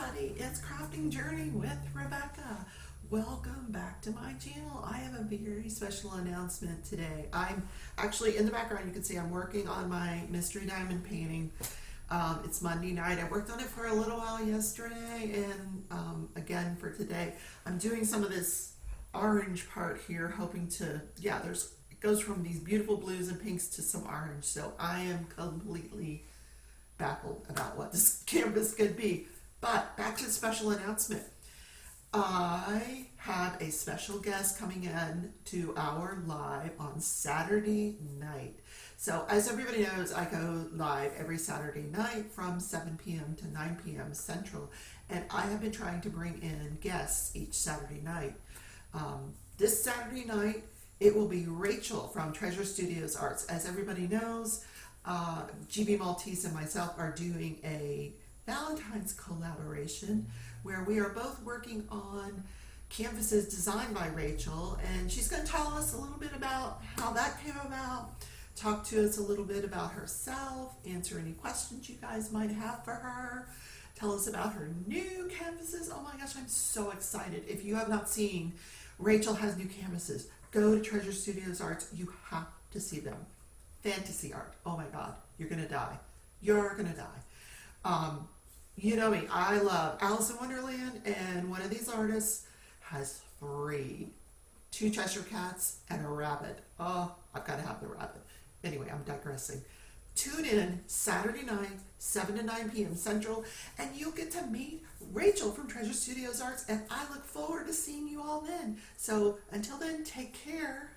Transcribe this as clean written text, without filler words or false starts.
everybody, it's Crafting Journey with Rebecca. Welcome back to my channel. I have a very special announcement today. I'm actually in the background, you can see I'm working on my mystery diamond painting. It's Monday night. I worked on it for a little while yesterday and again for today. I'm doing some of this orange part here, hoping to, it goes from these beautiful blues and pinks to some orange. So I am completely baffled about what this canvas could be. But back to the special announcement. I have a special guest coming in to our live on Saturday night. So as everybody knows, I go live every Saturday night from 7 p.m. to 9 p.m. Central. And I have been trying to bring in guests each Saturday night. This Saturday night, it will be Rachel from Treasure Studios Arts. As everybody knows, GB Maltese and myself are doing a Valentine's collaboration where we are both working on canvases designed by Rachel, and she's going to tell us a little bit about how that came about, talk to us a little bit about herself, answer any questions you guys might have for her, tell us about her new canvases. Oh my gosh, I'm so excited. If you have not seen, Rachel has new canvases. Go to Treasure Studios Arts. You have to see them. Fantasy art. Oh my God, you're gonna die. You're gonna die. You know me, I love Alice in Wonderland, and one of these artists has two Cheshire cats and a rabbit. Oh, I've got to have the rabbit. Anyway, I'm digressing. Tune in Saturday night, 7 to 9 p.m. Central, and you'll get to meet Rachel from Treasure Studios Arts, and I look forward to seeing you all then. So until then, take care.